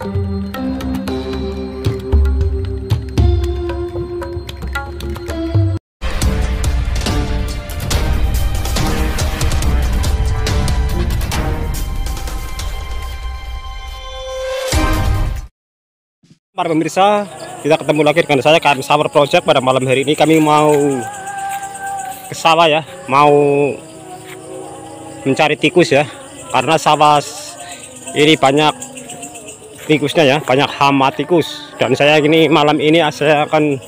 Para pemirsa, kita ketemu lagi dengan saya KM Summer Project. Pada malam hari ini kami mau ke sawah ya, mau mencari tikus ya, karena sawah ini banyak tikusnya ya, banyak hama tikus. Dan saya ini malam ini saya akan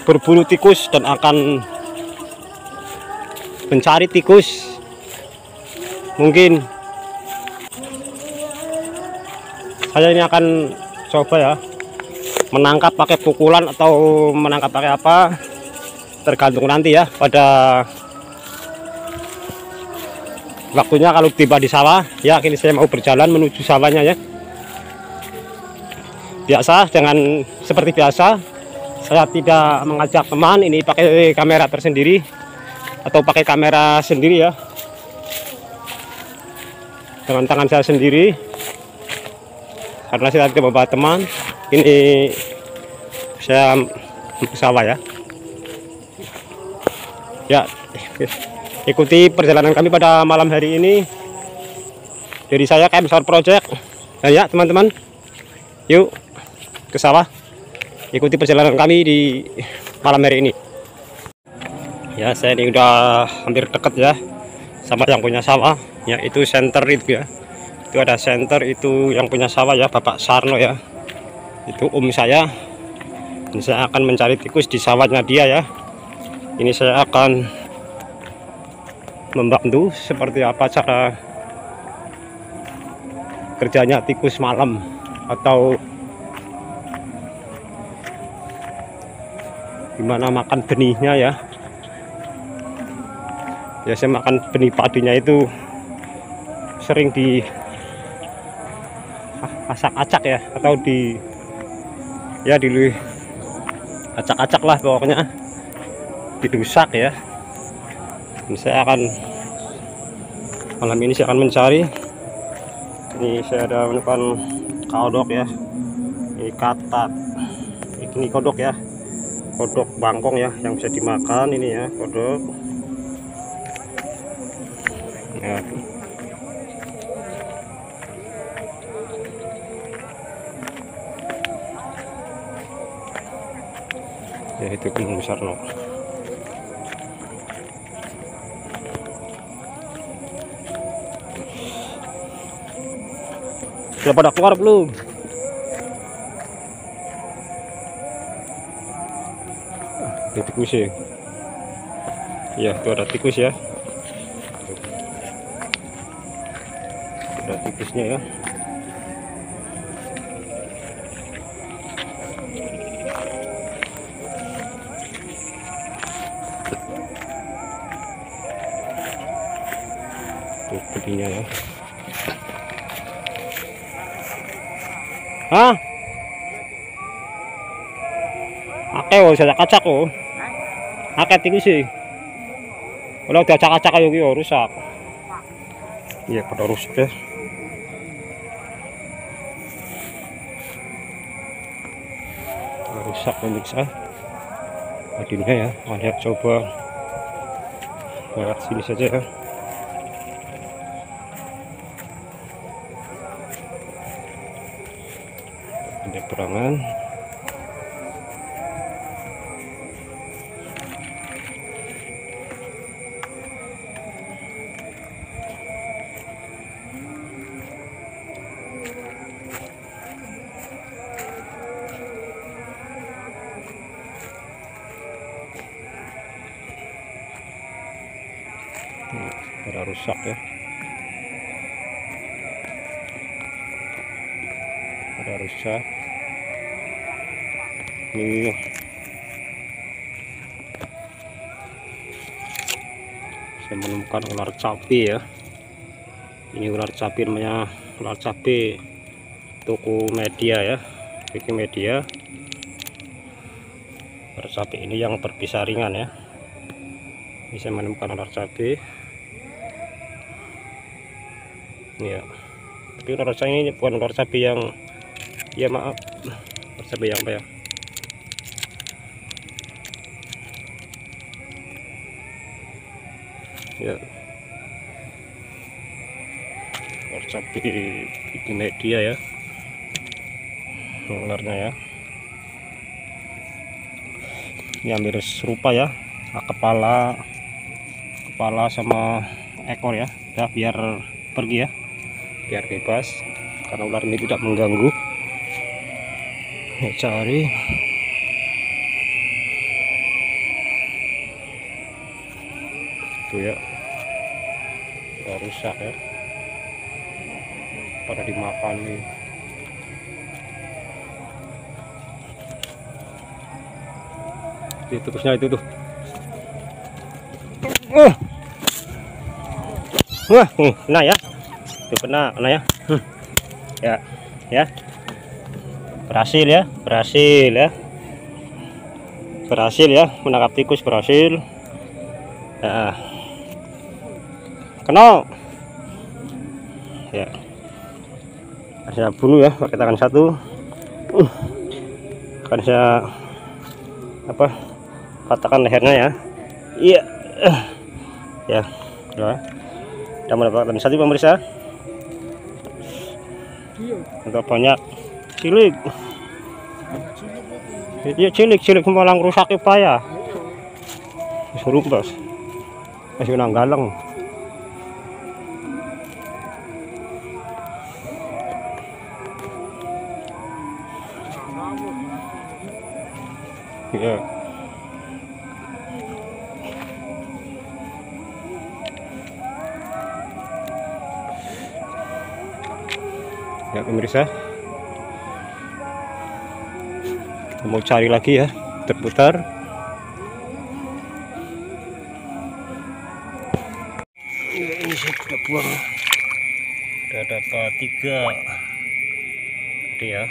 berburu tikus dan akan mencari tikus. Mungkin saya ini akan coba ya menangkap pakai pukulan atau menangkap pakai apa, tergantung nanti ya pada waktunya kalau tiba di sawah ya. Kini saya mau berjalan menuju sawahnya ya. Biasa, dengan seperti biasa saya tidak mengajak teman, ini pakai kamera tersendiri atau pakai kamera sendiri ya, dengan tangan saya sendiri karena saya tidak membawa teman. Ini saya ke sawah ya. Ya, ikuti perjalanan kami pada malam hari ini dari saya KM Summer Project. Nah ya teman-teman, yuk ke sawah, ikuti perjalanan kami di malam hari ini. Ya, saya ini udah hampir dekat ya sama yang punya sawah, yaitu center itu ya. Itu ada center itu yang punya sawah ya, Bapak Sarno ya. Itu saya. Dan saya akan mencari tikus di sawahnya dia ya. Ini saya akan membantu seperti apa cara kerjanya tikus malam, atau gimana makan benihnya ya. Biasanya makan benih padinya itu sering di acak-acak ya, atau di acak-acak lah pokoknya, dirusak ya. Ini saya akan malam ini saya akan mencari. Ini saya ada menemukan kodok ya, ini katak, ini kodok ya, kodok bangkong ya yang bisa dimakan. Ini ya kodok ya. Ya itu kan besar loh. Sudah pada keluar belum? Ada tikus ya. Iya, itu ada tikus ya. Ada tikusnya ya. Tuh pedihnya ya. Hah? Akeh oh, saya kacak oh. Akeh tikus sih. Kalau udah acak-acak kayak gitu rusak. Iya, pada rusak ya. Rusak pemirsa. Adinnya ya, lihat coba lewat sini saja ya. Ada perangan. Pada rusak ya. Pada rusak. Ini saya menemukan ular cabai ya. Ini ular cabai, namanya ular cabai toko media ya, Wikimedia. Ular cabai ini yang berbisa ringan ya. Ini saya menemukan ular cabai. Ya, tapi ular cabai ini bukan ular cabai yang Ya maaf, sampai yang apa ya. Ya, cabai di media ya, ularnya ya. Ini hampir serupa ya, kepala sama ekor ya. Udah, biar pergi ya, biar bebas karena ular ini tidak mengganggu. Ya, cari tuh ya, udah rusak ya, pada dimakan nih. Itu tikusnya itu tuh. Wah, kena ya, itu kena ya. Ya, berhasil ya, menangkap tikus berhasil. Nah, kena ya, saya bunuh ya pakai tangan satu. Akan saya patahkan lehernya ya. Iya, ya udah mendapatkan satu pemirsa. Untuk banyak cilik, iya cilik malah rusak payah. Suruh bos, masih nanggalang. Ya. Ya pemirsa, kita mau cari lagi ya, terputar. Ya, ini saya sudah buang, sudah dapat 3 tadi ya.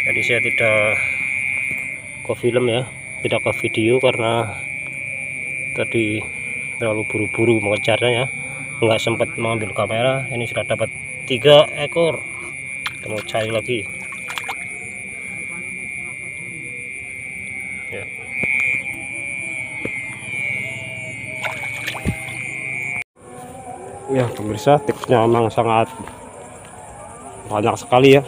Jadi saya tidak ke film ya, tidak ke video karena tadi terlalu buru-buru mengejarnya ya, nggak sempat mengambil kamera. Ini sudah dapat 3 ekor. Kita mau cari lagi ya. Ya pemirsa, tipsnya memang sangat banyak sekali ya,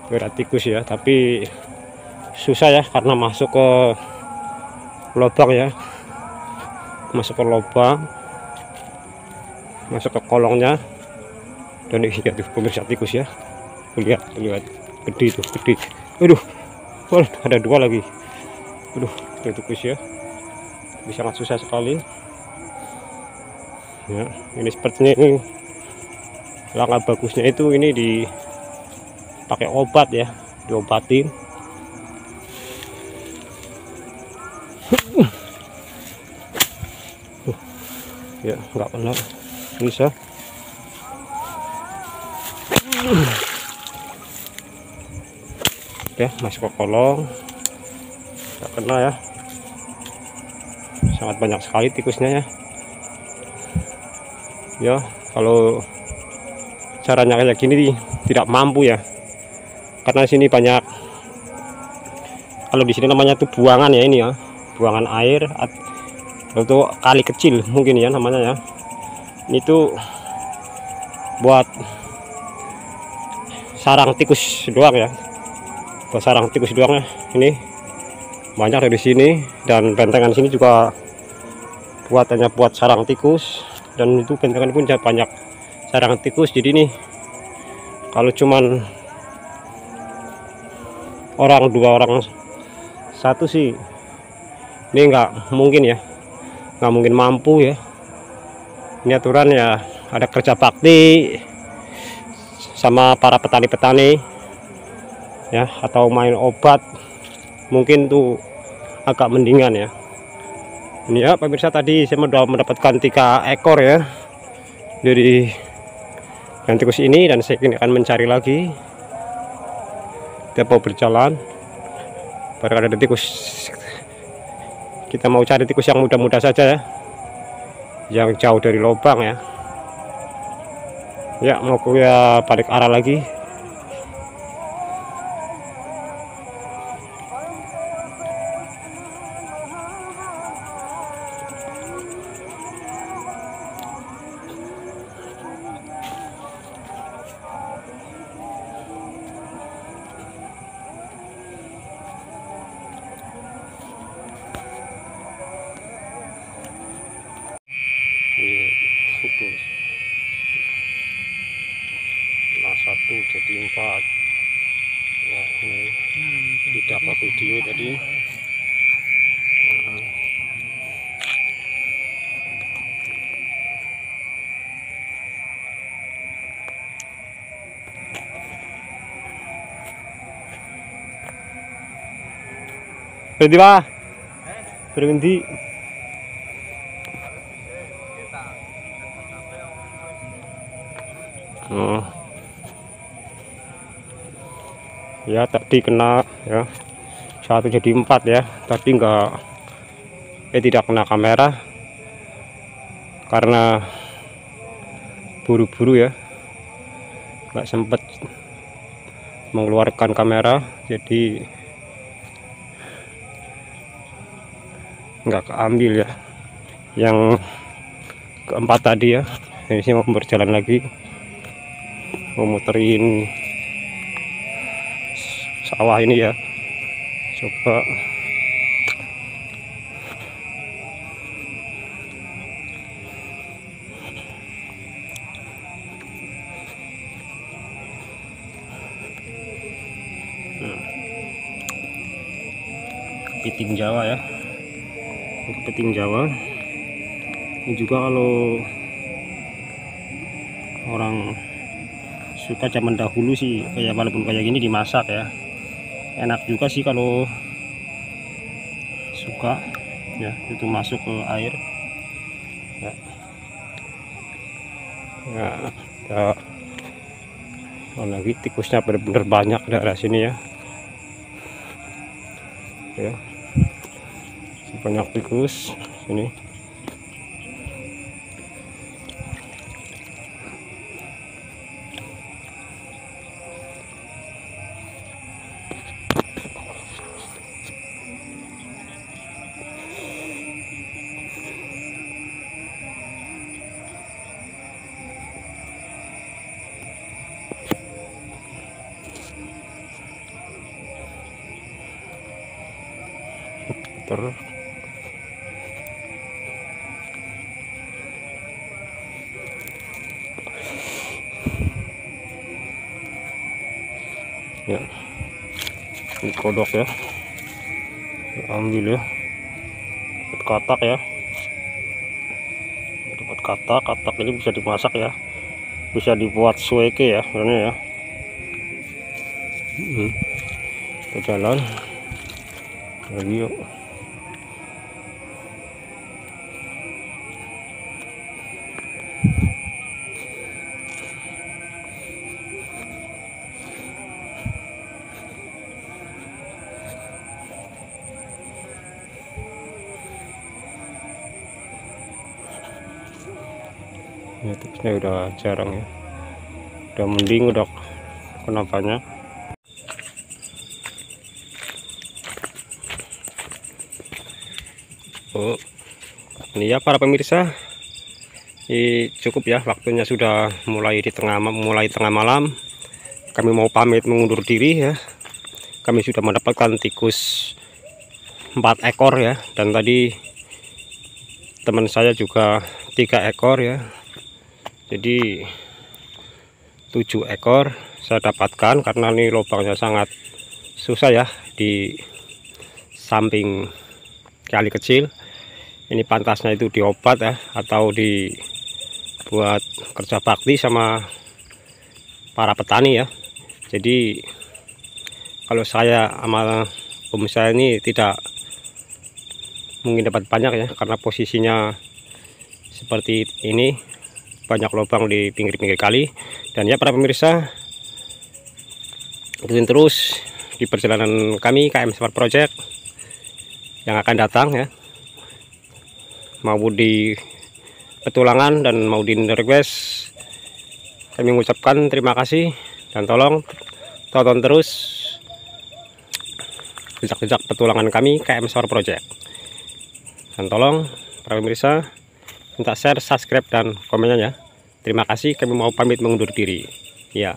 berat tikus ya, tapi susah ya karena masuk ke lubang ya, masuk ke kolongnya. Dan ini ya tuh pemirsa tikus ya, lihat gede tuh, gede. Aduh, ada 2 lagi. Aduh, itu tikus ya, ini sangat susah sekali ya. Ini sepertinya ini langkah bagusnya itu ini dipakai obat ya, diobatin. Ya nggak kena, bisa. Oke, masuk ke kolong, nggak kena ya. Sangat banyak sekali tikusnya ya. Ya kalau caranya kayak gini tidak mampu ya, karena sini banyak, kalau di sini namanya tuh buangan ya, ini ya buangan air atau kali kecil mungkin ya namanya ya. Ini tuh buat sarang tikus doang ya, buat sarang tikus doang ya. Ini banyak dari sini, dan bentengan sini juga buatannya buat sarang tikus, dan itu bentengan pun banyak sarang tikus. Jadi nih kalau cuman orang 2 orang 1 sih ini nggak mungkin ya, nggak mungkin mampu ya. Ini aturan ya, ada kerja bakti sama para petani-petani ya, atau main obat mungkin tuh agak mendingan ya. Ini ya pemirsa, tadi saya sudah mendapatkan 3 ekor ya dari yang tikus ini, dan saya akan mencari lagi. Kita mau berjalan, baru ada tikus. Kita mau cari tikus yang muda-muda saja ya, yang jauh dari lubang ya. Ya mau ya balik arah lagi. Itu nah 1 jadi 4 ya, ini tidak apa video tadi. Berhenti Pak, berhenti. Oh. Ya tadi kena ya 1 jadi 4 ya, tapi tidak kena kamera karena buru-buru ya, nggak sempet mengeluarkan kamera, jadi nggak keambil ya. Yang keempat tadi ya, ini sih mau berjalan lagi, mau muterin sawah ini ya, coba. Kepiting Jawa ya, kepiting Jawa ini juga kalau orang suka zaman dahulu sih kayak walaupun kayak gini dimasak ya, enak juga sih kalau suka ya, itu masuk ke air ya. Ya, lagi tikusnya benar-benar banyak daerah sini ya, ya banyak tikus sini. Terus ya, ini kodok ya, ambil ya, dapat katak ya, dapat katak ini bisa dimasak ya, bisa dibuat sueke ya sebenarnya ya. Kita jalan lagi yuk. Ya, tipsnya udah jarang ya, udah mending udah kenapanya. Oh ini ya para pemirsa, ini cukup ya, waktunya sudah mulai tengah malam. Kami mau pamit mengundur diri ya. Kami sudah mendapatkan tikus 4 ekor ya, dan tadi teman saya juga 3 ekor ya, jadi 7 ekor saya dapatkan karena ini lubangnya sangat susah ya, di samping kali kecil. Ini pantasnya itu diobat ya, atau dibuat kerja bakti sama para petani ya. Jadi kalau saya sama om saya ini tidak mungkin dapat banyak ya, karena posisinya seperti ini, banyak lubang di pinggir-pinggir kali. Dan ya para pemirsa, ikutin terus di perjalanan kami KM Smart Project yang akan datang ya, mau di petualangan dan mau di request kami mengucapkan terima kasih, dan tolong tonton terus jejak-jejak petualangan kami KM Solar Project. Dan tolong para pemirsa minta share, subscribe, dan komennya ya. Terima kasih, kami mau pamit mengundur diri. Ya.